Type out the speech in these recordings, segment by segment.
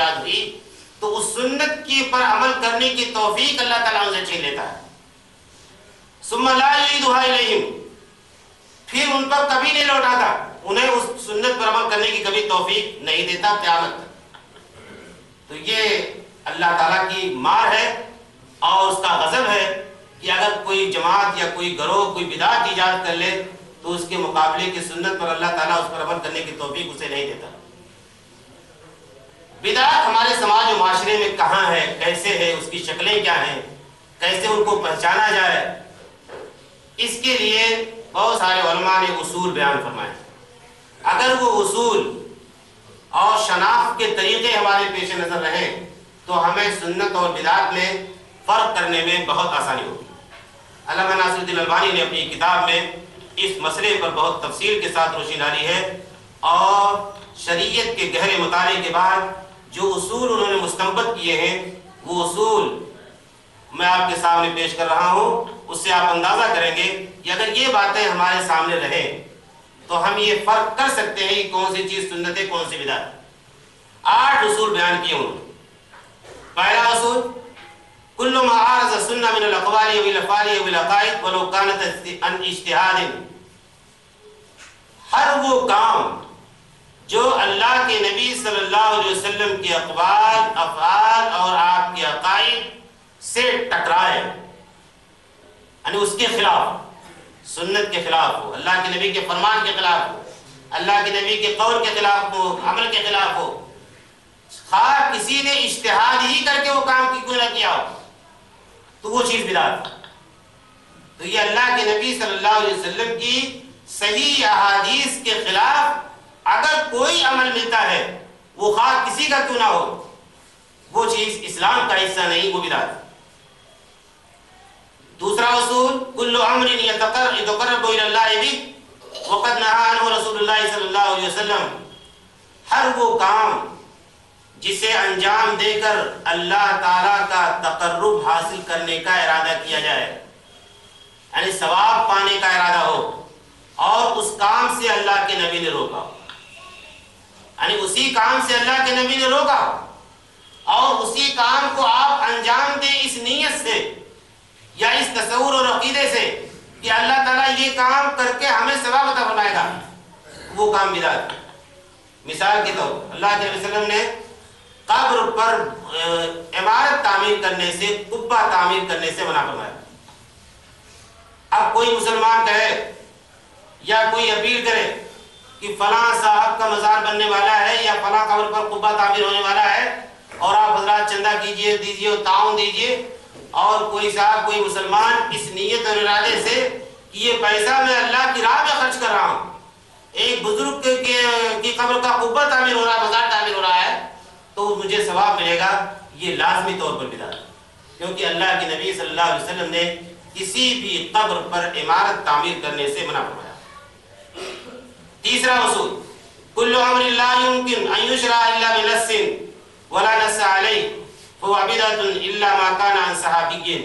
ایجاد ہوئی تو اس سنت کی پر عمل کرنے کی توفیق اللہ تعالیٰ ان سے چھین لیتا ہے. ثم لا یعیدها الیہم، پھر ان پر کبھی نہیں لوٹاتا، انہیں اس سنت پر عمل کرنے کی کبھی توفیق نہیں دیتا قیامت تک. تو یہ اللہ تعالیٰ کی مار ہے اور اس کا غضب ہے کہ اگر کوئی جماعت یا کوئی گروہ کوئی بدعت ایجاد کر لے تو اس کے مقابلے کی سنت پر اللہ تعالیٰ اس پر عمل کرنے کی توفیق اسے نہیں دیتا. بدعت ہمارے سماج و معاشرے میں کہاں ہے، کیسے ہے، اس کی شکلیں کیا ہیں، کیسے ان کو پہچانا جائے، اس کے لیے بہت سارے علماء نے اصول بیان فرمائے. اگر وہ اصول اور شناخت کے طریقے ہمارے پیش نظر رہیں تو ہمیں سنت اور بدعت میں فرق کرنے میں بہت آسانی ہوگی. علامہ ناصر الدین البانی نے اپنی کتاب میں اس مسئلے پر بہت تفصیل کے ساتھ روشنی ڈالی ہے اور شریعت کے گہرے مطالعے کے بعد جو اصول انہوں نے مستنبط کیے ہیں وہ اصول میں آپ کے سامنے پیش کر رہا ہوں. اس سے آپ اندازہ کریں گے کہ اگر یہ باتیں ہمارے سامنے رہیں تو ہم یہ فرق کر سکتے ہیں کہ کون سی چیز سنت ہے کون سی بدعت. 8 اصول بیان کیے انہوں نے. پہلا اصول، کل ما عارض السنة من الاقوال والافعال والعقائد ولو كانت عن اجتهاد، ہر وہ کام جو اللہ کے نبی صلی اللہ علیہ وسلم کے اقوال، افعال اور آپ کے عقائد سے ٹکرائے، یعنی اس کے خلاف، سنت کے خلاف ہو، اللہ کے نبی کے فرمان کے خلاف ہو، اللہ کے نبی کے قول کے خلاف ہو، عمل کے خلاف ہو، خواہ کسی نے اجتہاد ہی کر کے وہ کام کیوں نہ کیا ہو تو وہ چیز بدعت. تو یہ اللہ کے نبی صلی اللہ علیہ وسلم کی صحیح احادیث کے خلاف اگر کوئی عمل ملتا ہے وہ خواہ کسی کا کیوں نہ ہو وہ چیز اسلام کا حصہ نہیں، وہ بدعت. دوسرا اصول، کل امر یتقرب الی اللہ بہ وقد نہی عنہ رسول اللہ صلی اللہ علیہ وسلم، ہر وہ کام جسے انجام دے کر اللہ تعالیٰ کا تقرب حاصل کرنے کا ارادہ کیا جائے، یعنی ثواب پانے کا ارادہ ہو اور اس کام سے اللہ کے نبی نے روکا، یعنی اسی کام سے اللہ کے نبی نے روکا اور اسی کام کو آپ انجام دیں اس نیت سے یا اس تصور اور عقیدے سے کہ اللہ تعالیٰ یہ کام کر کے ہمیں ثواب عطا فرمائے گا، وہ کام بدعت. مثال کے طور پر اللہ کے نبی صلی اللہ علیہ وسلم نے قبر پر عمارت تعمیر کرنے سے، قبہ تعمیر کرنے سے منع فرمایا. اب کوئی مسلمان کہے یا کوئی اپیل کرے کہ فلاں صاحب کا مزار بننے والا ہے یا فلاں قبر پر قبہ تعمیر ہونے والا ہے اور آپ حضرات چندہ کیجئے، دیجئے اور تعاون دیجئے، اور کوئی صاحب کوئی مسلمان اس نیت اور ارادے سے کہ یہ پیسہ میں اللہ کی راہ میں خرچ کر رہا ہوں، ایک بزرگ کی قبر کا قبہ تعمیر ہو رہا ہے، مزار تعمیر ہو رہا ہے تو مجھے ثواب ملے گا، یہ لازمی طور پر بدعت ہے. کیونکہ اللہ کے نبی صلی اللہ علیہ وسلم نے کسی بھی قبر پر عمارت تعمیر کرنے سے منع فرمایا. تیسرا اصول، کل امر لا يمكن ان يشرع الا بنص ولا نص عليه فهو بدعة الا ما كان عن صحابي.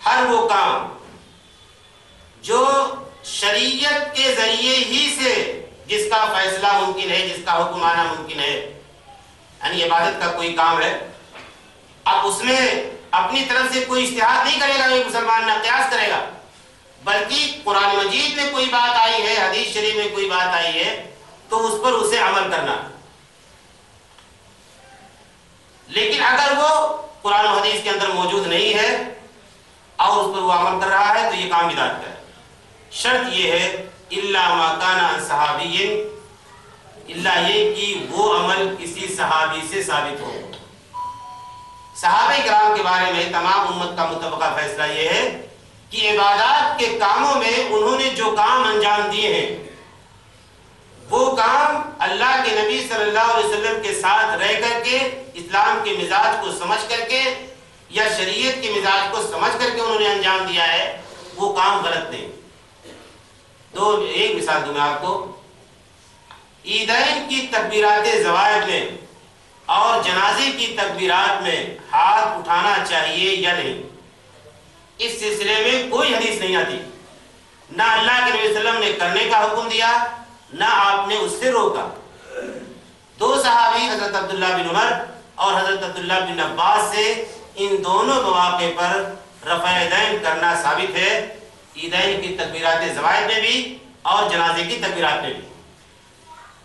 ہر وہ کام جو شریعت کے ذریعے ہی سے جس کا فیصلہ ممکن ہے، جس کا حکم آنا ممکن ہے، یعنی عبادت کا کوئی کام ہے، اب اس میں اپنی طرف سے کوئی اجتہاد نہیں کرے گا ایک مسلمان، نہ قیاس کرے گا، بلکہ قرآن مجید میں کوئی بات آئی ہے، حدیث شریف میں کوئی بات آئی ہے تو اس پر اسے عمل کرنا. لیکن اگر وہ قرآن و حدیث کے اندر موجود نہیں ہے اور اس پر وہ عمل کر رہا ہے تو یہ کام بدعت کا ہے. شرط یہ ہے الا ما کان عن صحابی، اللہ یہ کہ وہ عمل کسی صحابی سے ثابت ہو. صحابہ کرام کے بارے میں تمام امت کا متفقہ فیصلہ یہ ہے کہ عبادات کے کاموں میں انہوں نے جو کام انجام دیے ہیں وہ کام اللہ کے نبی صلی اللہ علیہ وسلم کے ساتھ رہ کر کے اسلام کے مزاج کو سمجھ کر کے یا شریعت کے مزاج کو سمجھ کر کے انہوں نے انجام دیا ہے، وہ کام غلط نہیں. ایک مثال دوں میں آپ کو، عیدین کی تکبیرات زوائد میں اور جنازے کی تکبیرات میں ہاتھ اٹھانا چاہیے یا نہیں، اس سلسلے میں کوئی حدیث نہیں آتی. نہ اللہ کے نبی صلی اللہ علیہ وسلم نے کرنے کا حکم دیا، نہ آپ نے اس سے روکا. دو صحابی حضرت عبداللہ بن عمر اور حضرت عبداللہ بن عباس سے ان دونوں مواقع پر رفع یدین کرنا ثابت ہے، عیدین کی تکبیرات زوائد میں بھی اور جنازے کی تکبیرات میں بھی۔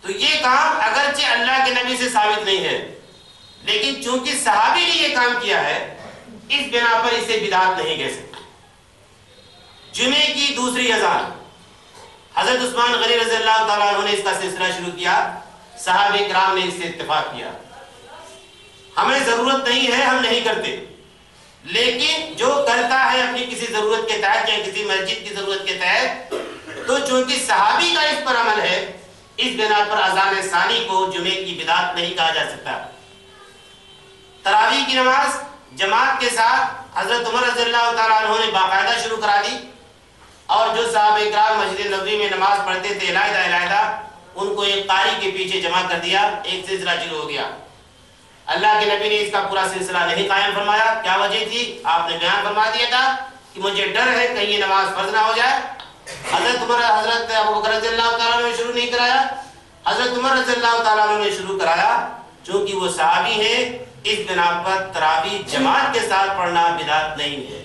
تو یہ کام اگرچہ اللہ کے نبی سے ثابت نہیں ہے، لیکن چونکہ صحابی نے یہ کام کیا ہے اس بنا پر اسے بدعت نہیں کہہ سکتے۔ جمعے کی دوسری اذان، حضرت عثمان غنی رضی اللہ تعالیٰ عنہ نے اس کا سلسلہ شروع کیا، صحابہ کرام نے اس سے اتفاق کیا۔ ہمیں ضرورت نہیں ہے، ہم نہیں کرتے، لیکن جو کرتا ہے اپنی کسی ضرورت کے تحت یا کسی مسجد کی ضرورت کے تحت، تو چونکہ صحابی کا اس پر عمل ہے اس بنا پر اذان ثانی کو جمعے کی بدعت نہیں کہا جا سکتا۔ تراویح کی نماز جماعت کے ساتھ حضرت عمر رضی اللہ تعالیٰ عنہ نے باقاعدہ شروع کرا دی، اور جو صحابہ اکرام مسجد نبوی میں نماز پڑھتے تھے علیحدہ علیحدہ، ان کو ایک قاری کے پیچھے جمع کر دیا، ایک سلسلہ شروع ہو گیا۔ اللہ کے نبی نے اس کا پورا سلسلہ نہیں قائم فرمایا۔ کیا وجہ تھی؟ آپ نے بیان فرما دیا تھا کہ مجھے ڈر ہے کہیں یہ نماز فرض نہ ہو جائے۔ حضرت ابو بکر رضی اللہ تعالیٰ عنہ نے شروع نہیں کرایا، حضرت عمر رضی اللہ تعالیٰ عنہ نے شروع کرایا، چونکہ وہ صحابی ہیں، اس بنا پر تراویح جماعت کے ساتھ پڑھنا بدعت نہیں ہے۔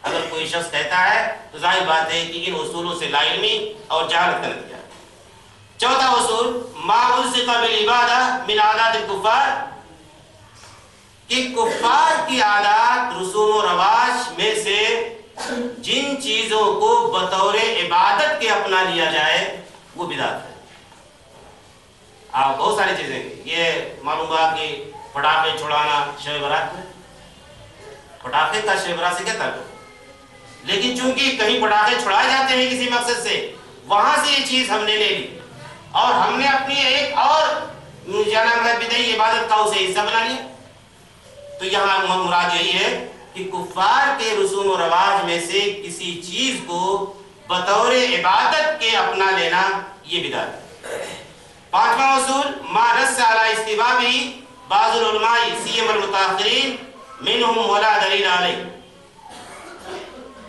اگر کوئی شخص کہتا ہے تو ظاہر بات ہے کہ ان اصولوں سے لا علمی اور جہالت کا نتیجہ۔ چوتھا اصول، ما الصق بالعبادہ من عادات الکفار، کہ کفار کی عادات رسوم و رواج میں سے جن چیزوں کو بطور عبادت کے اپنا لیا جائے وہ بدعت ہے۔ آپ بہت ساری چیزیں، یہ معلوم ہوا کہ پٹاخے چھڑانا شب برات میں، پٹاخے کا شب برات سے کیا تعلق؟ لیکن چونکہ کہیں پٹاخے چھڑائے جاتے ہیں کسی مقصد سے، وہاں سے یہ چیز ہم نے لے لی اور ہم نے اپنی ایک اور بدعی عبادت کا اسے حصہ بنا لیا۔ تو یہاں مراد یہی ہے کہ کفار کے رسوم و رواج میں سے کسی چیز کو بطور عبادت کے اپنا لینا یہ بدعت ہے۔ پانچواں اصول، ما نص علی استحبابہ بعض العلماء سیما المتاخرین منہم ولا دلیل علیہ،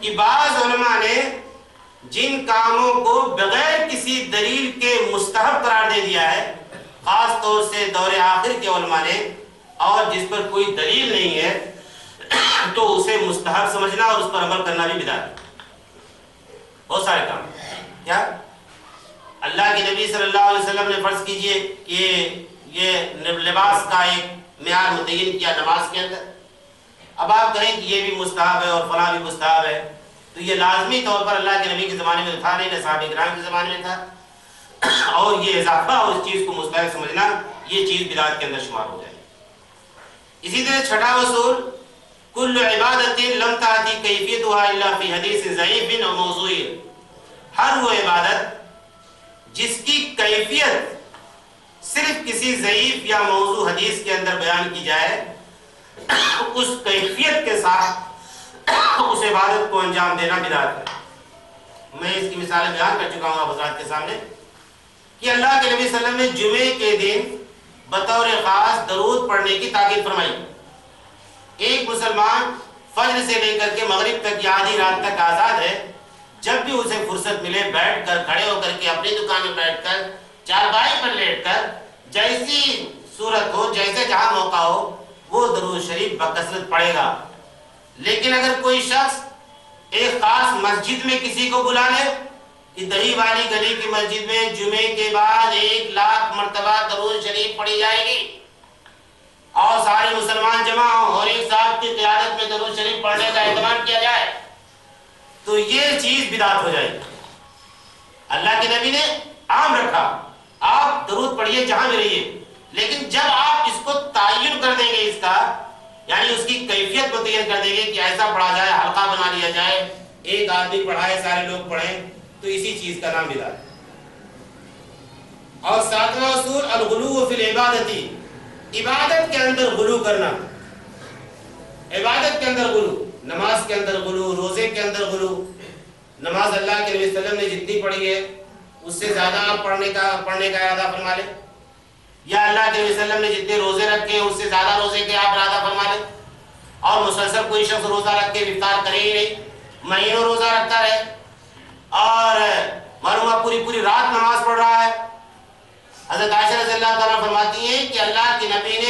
کہ بعض علماء نے جن کاموں کو بغیر کسی دلیل کے مستحب قرار دے دیا ہے، خاص طور سے دور آخر کے علماء نے، اور جس پر کوئی دلیل نہیں ہے تو اسے مستحب سمجھنا اور اس پر عمل کرنا بھی بدعت ہے۔ بہت سارے کام کیا اللہ کے نبی صلی اللہ علیہ وسلم نے فرض کیجئے کہ یہ لباس کا ایک معیار متعین کیا نماز کے اندر، اب آپ کہیں کہ یہ بھی مستحب ہے اور فلاں بھی مستحب ہے، تو یہ لازمی طور پر اللہ کے نبی کے زمانے میں تھا نہیں، نہ صحابہ کرام کے زمانے میں تھا، اور یہ اضافہ اس چیز کو مستحب سمجھنا یہ چیز بدعت کے اندر شمار ہو جائے۔ اسی طرح چھٹا اصول، کل عبادت لم تأتی کیفیتها الا فی حدیث ضعیف و موضوع، ہر وہ عبادت جس کی کیفیت صرف کسی ضعیف یا موضوع حدیث کے اندر بیان کی جائے، اس کیفیت کے ساتھ اس عبادت کو انجام دینا بدعت ہے۔ میں اس کی مثالیں بیان کر چکا ہوں آپ حضرات کے سامنے کہ اللہ کے نبی صلی اللہ علیہ وسلم نے جمعے کے دن بطور خاص درود پڑھنے کی تاکید فرمائی۔ ایک مسلمان فجر سے لے کر کے مغرب تک یا آدھی رات تک آزاد ہے، جب بھی اسے فرصت ملے بیٹھ کر، کھڑے ہو کر کے اپنی دکان میں بیٹھ کر، چارپائی پر لیٹ کر، جیسی صورت ہو، جیسے جہاں موقع ہو، وہ درود شریف بکثرت پڑھے گا۔ لیکن اگر کوئی شخص ایک خاص مسجد میں کسی کو بلا لے کہ دہی والی گلی کی مسجد میں جمعے کے بعد 1,00,000 مرتبہ درود شریف پڑھی جائے گی اور سارے مسلمان جمع ہوں اور ایک صاحب کی قیادت میں درود شریف پڑھنے کا اہتمام کیا جائے، تو یہ چیز بدعت ہو جائے گی۔ اللہ کے نبی نے عام رکھا، آپ درود پڑھیے جہاں بھی رہیے، لیکن جب آپ اس کو تعین کر دیں گے، اس کا یعنی اس کی کیفیت متعین کر دیں گے کہ ایسا پڑھا جائے، حلقہ بنا لیا جائے، ایک آدمی پڑھائے سارے لوگ پڑھیں، تو اسی چیز کا نام بدعت ہے۔ اور ساتواں اصول، الغلو فی العبادتی، عبادت کے اندر غلو کرنا، عبادت کے اندر غلو، نماز کے اندر غلو، روزے کے اندر غلو۔ نماز اللہ کے نبی صلی اللہ علیہ وسلم نے جتنی پڑھی ہے اس سے زیادہ آپ پڑھنے کا ارادہ فرما لیں، یا اللہ کے نبی صلی اللہ علیہ وسلم نے جتنے روزے رکھے اس سے زیادہ روزے کے آپ ارادہ فرما لیں، اور مسلسل کوئی شخص روزہ رکھ کے افطار کرے ہی نہیں، مہینوں روزہ رکھتا رہے اور معلوم پوری رات نماز پڑھ رہا ہے، حضرت عائشہ رضی اللہ تعالیٰ فرماتی ہیں کہ اللہ کے نبی نے